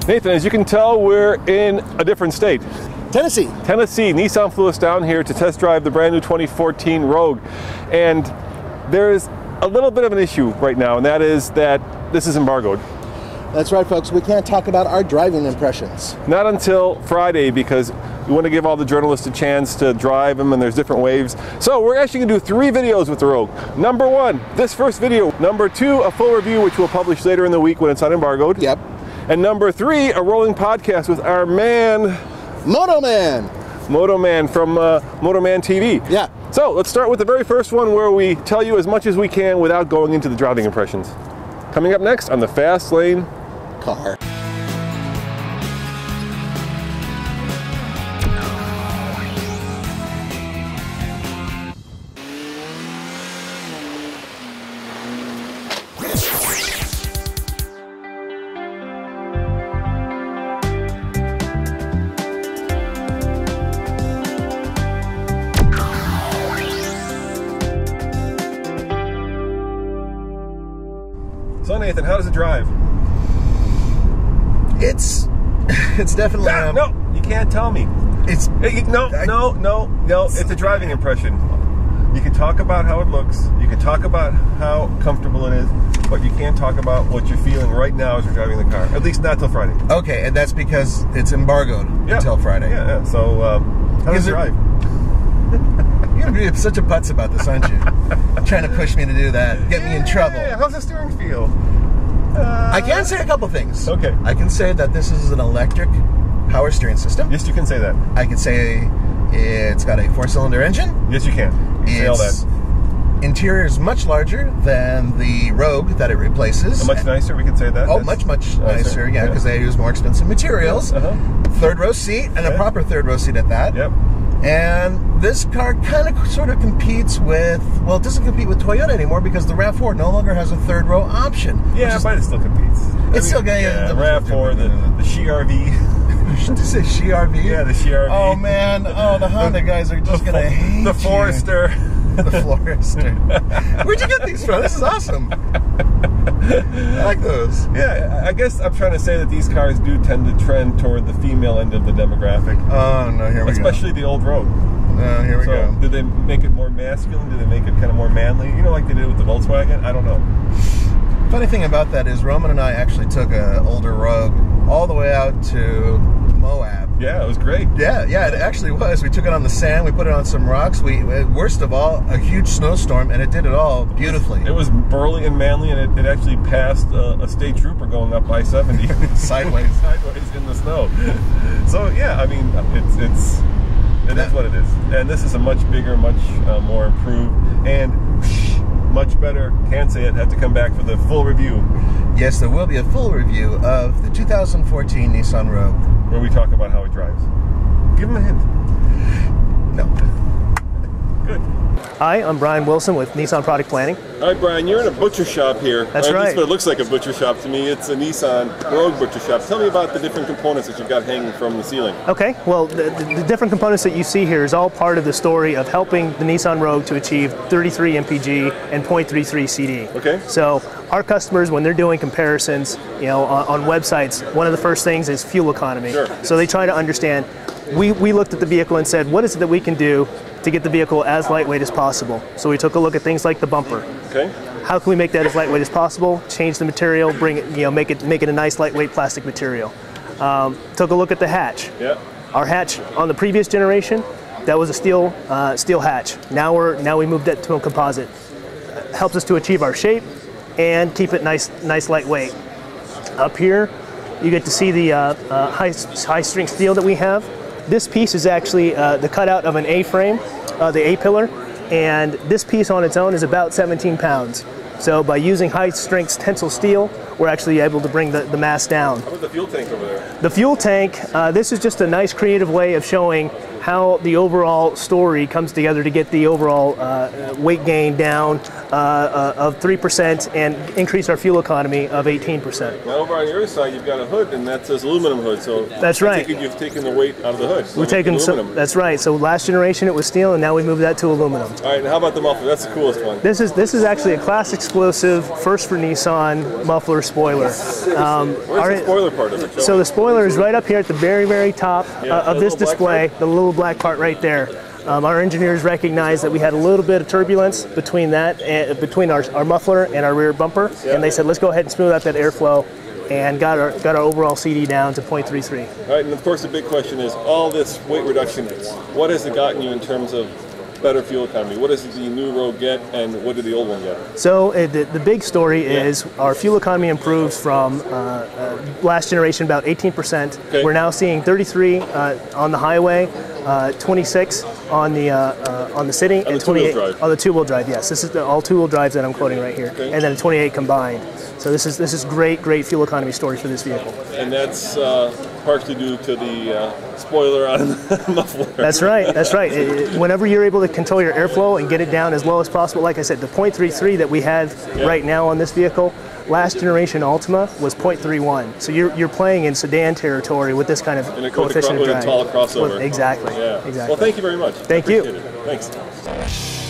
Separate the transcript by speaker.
Speaker 1: Nathan, as you can tell, we're in a different state.
Speaker 2: Tennessee.
Speaker 1: Nissan flew us down here to test drive the brand new 2014 Rogue. And there's a little bit of an issue right now, and that is that this is embargoed.
Speaker 2: That's right, folks. We can't talk about our driving impressions.
Speaker 1: Not until Friday, because we want to give all the journalists a chance to drive them, and there's different waves. So we're actually going to do 3 videos with the Rogue. Number 1, this first video. Number 2, a full review, which we'll publish later in the week when it's unembargoed.
Speaker 2: Yep.
Speaker 1: And number 3, a rolling podcast with our man...
Speaker 2: Moto Man
Speaker 1: from Moto Man TV.
Speaker 2: Yeah.
Speaker 1: So let's start with the very first one, where we tell you as much as we can without going into the driving impressions. Coming up next on the Fast Lane
Speaker 2: Car.
Speaker 1: So Nathan, how does it drive?
Speaker 2: It's definitely
Speaker 1: no, you can't tell me. It's a driving impression. You can talk about how it looks, you can talk about how comfortable it is, but you can't talk about what you're feeling right now as you're driving the car. At least not till Friday.
Speaker 2: Okay, and that's because it's embargoed until Friday.
Speaker 1: Yeah. So how does it drive?
Speaker 2: You're gonna be such a putz about this, aren't you? Trying to push me to do that, get me in trouble.
Speaker 1: Yeah. How's the steering feel?
Speaker 2: I can say a couple things.
Speaker 1: Okay.
Speaker 2: I can say that this is an electric power steering system.
Speaker 1: Yes, you can say that.
Speaker 2: I can say it's got a 4-cylinder engine.
Speaker 1: Yes, you can. Say all that.
Speaker 2: Interior is much larger than the Rogue that it replaces.
Speaker 1: Much nicer, we can say that.
Speaker 2: Oh, much nicer, yeah, because they use more expensive materials. Third row seat, and a proper third row seat at that.
Speaker 1: Yep.
Speaker 2: And this car kind of sort of competes with, well, it doesn't compete with Toyota anymore because the RAV4 no longer has a third row option.
Speaker 1: Yeah, but it still competes.
Speaker 2: It's still getting
Speaker 1: the RAV4, the CR-V.
Speaker 2: Did you say CR-V?
Speaker 1: Yeah, the CR-V.
Speaker 2: Oh man, the Honda guys are just gonna hate
Speaker 1: the Forester.
Speaker 2: The Forester. Where'd you get these from? This is awesome. I like those.
Speaker 1: Yeah, I guess I'm trying to say that these cars do tend to trend toward the female end of the demographic.
Speaker 2: Oh no, here we go.
Speaker 1: Especially the old Rogue.
Speaker 2: No, here we go.
Speaker 1: Did they make it more masculine? Did they make it kind of more manly? You know, like they did with the Volkswagen? I don't know.
Speaker 2: Funny thing about that is Roman and I actually took an older Rogue all the way out to Moab.
Speaker 1: Yeah, it was great.
Speaker 2: Yeah, it actually was. We took it on the sand, we put it on some rocks. Worst of all, a huge snowstorm, and it did it all beautifully.
Speaker 1: It was burly and manly, and it actually passed a state trooper going up I-70
Speaker 2: sideways
Speaker 1: in the snow. So yeah, I mean, it is what it is. And this is a much bigger, much more improved, and much better. Can't say it. Have to come back for the full review.
Speaker 2: Yes, there will be a full review of the 2014 Nissan Rogue,
Speaker 1: where we talk about how it drives. Give them a hint.
Speaker 2: No.
Speaker 1: Good.
Speaker 3: Hi, I'm Brian Wilson with Nissan Product Planning.
Speaker 1: All right, Brian, you're in a butcher shop here.
Speaker 3: That's right.
Speaker 1: That's what it looks like, a butcher shop to me. It's a Nissan Rogue butcher shop. Tell me about the different components that you've got hanging from the ceiling.
Speaker 3: Okay, well, the different components that you see here is all part of the story of helping the Nissan Rogue to achieve 33 mpg and 0.33 CD.
Speaker 1: Okay.
Speaker 3: So our customers, when they're doing comparisons, you know, on websites, one of the first things is fuel economy.
Speaker 1: Sure.
Speaker 3: So they try to understand. We looked at the vehicle and said, what is it that we can do to get the vehicle as lightweight as possible? So we took a look at things like the bumper.
Speaker 1: Okay.
Speaker 3: How can we make that as lightweight as possible? Change the material, bring it, you know, make it a nice lightweight plastic material. Took a look at the hatch.
Speaker 1: Yeah.
Speaker 3: Our hatch on the previous generation, that was a steel hatch. Now we moved that to a composite. Helps us to achieve our shape and keep it nice lightweight. Up here, you get to see the high strength steel that we have. This piece is actually the cutout of an A-frame, the A-pillar, and this piece on its own is about 17 pounds. So by using high-strength tensile steel, we're actually able to bring the mass down.
Speaker 1: How about the fuel tank over there?
Speaker 3: The fuel tank, this is just a nice creative way of showing how the overall story comes together to get the overall weight gain down of 3% and increase our fuel economy of 18%.
Speaker 1: Now over on your side, you've got a hood, and that says aluminum hood. So
Speaker 3: that's right.
Speaker 1: You've taken the weight out of the hood. So
Speaker 3: we're taking some. That's right. So last generation it was steel, and now we moved that to aluminum.
Speaker 1: All right. And how about the muffler? That's the coolest one.
Speaker 3: This is actually a class exclusive, first for Nissan muffler spoiler.
Speaker 1: Where's the spoiler part of it?
Speaker 3: So the spoiler is right up here at the very, very top of this display, the little black part right there. Our engineers recognized that we had a little bit of turbulence between that, and between our muffler and our rear bumper, and they said, let's go ahead and smooth out that airflow, and got our overall CD down to 0.33.
Speaker 1: All right, and of course the big question is, all this weight reduction, what has it gotten you in terms of better fuel economy? What does the new Rogue get, and what did the old one get?
Speaker 3: So the big story is our fuel economy improved from last generation about 18%.
Speaker 1: Okay.
Speaker 3: We're now seeing 33 on the highway, 26 on the city, and 28 on the two-wheel drive. Yes, this is all two-wheel drives that I'm quoting right here, and then 28 combined. So this is great fuel economy story for this vehicle.
Speaker 1: And that's partially due to the spoiler on the muffler.
Speaker 3: That's right. That's right. Whenever you're able to control your airflow and get it down as low as possible, like I said, the 0.33 that we have right now on this vehicle, last generation Altima was 0.31. So you're playing in sedan territory with this kind of coefficient of drag.
Speaker 1: With a tall crossover.
Speaker 3: Exactly.
Speaker 1: Yeah.
Speaker 3: Exactly.
Speaker 1: Well, thank you very much.
Speaker 3: Thank you.
Speaker 1: Thanks.